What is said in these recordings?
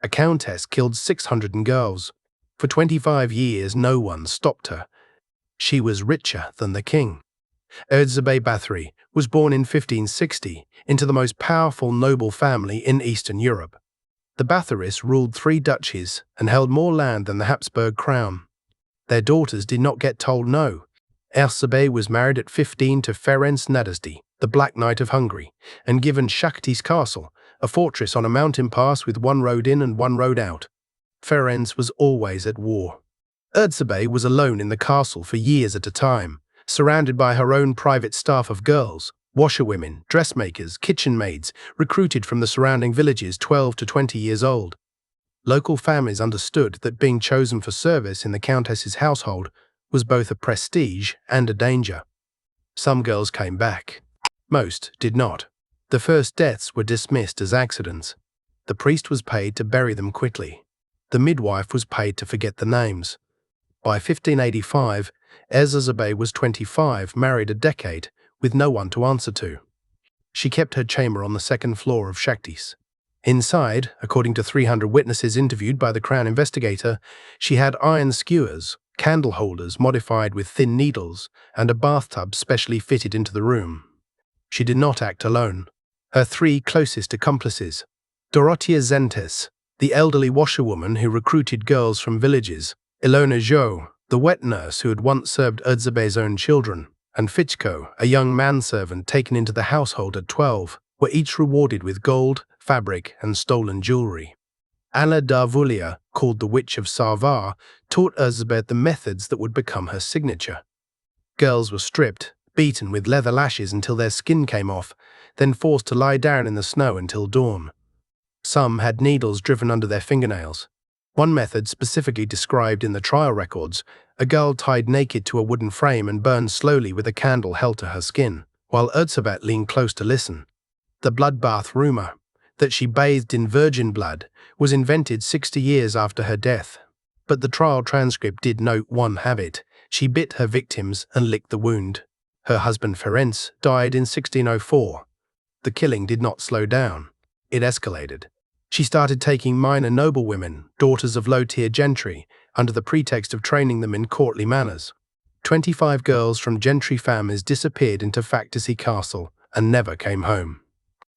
A countess killed 600 girls. For 25 years, no one stopped her. She was richer than the king. Erzsébet Báthory was born in 1560 into the most powerful noble family in Eastern Europe. The Báthorys ruled 3 duchies and held more land than the Habsburg crown. Their daughters did not get told no. Erzsébet was married at 15 to Ferenc Nadasdy, the Black Knight of Hungary, and given Čachtice Castle, a fortress on a mountain pass with 1 road in and 1 road out. Ferenc was always at war. Erzsébet was alone in the castle for years at a time, surrounded by her own private staff of girls, washerwomen, dressmakers, kitchen maids, recruited from the surrounding villages 12 to 20 years old. Local families understood that being chosen for service in the Countess's household was both a prestige and a danger. Some girls came back. Most did not. The first deaths were dismissed as accidents. The priest was paid to bury them quickly. The midwife was paid to forget the names. By 1585, Erzsébet was 25, married a decade, with no one to answer to. She kept her chamber on the 2nd floor of Čachtice. Inside, according to 300 witnesses interviewed by the Crown investigator, she had iron skewers, candle holders modified with thin needles, and a bathtub specially fitted into the room. She did not act alone. Her 3 closest accomplices, Dorothea Zentes, the elderly washerwoman who recruited girls from villages, Ilona Jo, the wet nurse who had once served Erzsébet's own children, and Fichko, a young manservant taken into the household at 12, were each rewarded with gold, fabric, and stolen jewelry. Anna Darvulia, called the Witch of Sarvar, taught Erzsébet the methods that would become her signature. Girls were stripped, beaten with leather lashes until their skin came off, then forced to lie down in the snow until dawn. Some had needles driven under their fingernails. One method specifically described in the trial records, a girl tied naked to a wooden frame and burned slowly with a candle held to her skin, while Erzsébet leaned close to listen. The bloodbath rumor, that she bathed in virgin blood, was invented 60 years after her death. But the trial transcript did note one habit. She bit her victims and licked the wound. Her husband Ferenc died in 1604. The killing did not slow down. It escalated. She started taking minor noblewomen, daughters of low-tier gentry, under the pretext of training them in courtly manners. 25 girls from gentry families disappeared into Čachtice Castle and never came home.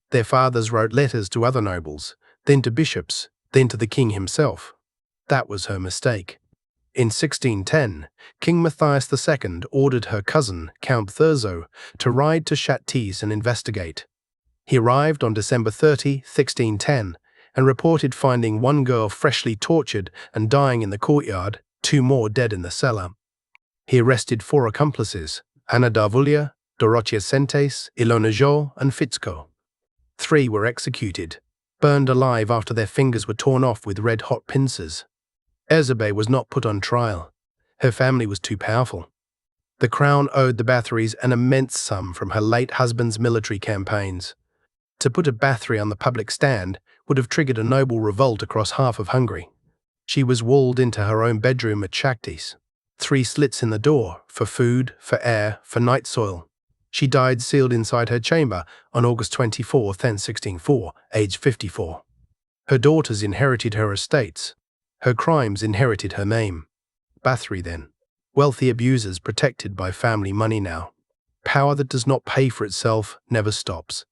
Their fathers wrote letters to other nobles, then to bishops, then to the king himself. That was her mistake. In 1610, King Matthias II ordered her cousin, Count Thurzo, to ride to Čachtice and investigate. He arrived on December 30, 1610, and reported finding 1 girl freshly tortured and dying in the courtyard, 2 more dead in the cellar. He arrested 4 accomplices, Anna Darvulia, Dorothea Zentes, Ilona Jo, and Fichko. 3 were executed, burned alive after their fingers were torn off with red-hot pincers. Erzsébet was not put on trial. Her family was too powerful. The crown owed the Báthorys an immense sum from her late husband's military campaigns. To put a Báthory on the public stand would have triggered a noble revolt across half of Hungary. She was walled into her own bedroom at Čachtice. 3 slits in the door, for food, for air, for night soil. She died sealed inside her chamber on August 24, 1604, aged 54. Her daughters inherited her estates. Her crimes inherited her name. Báthory then. Wealthy abusers protected by family money now. Power that does not pay for itself never stops.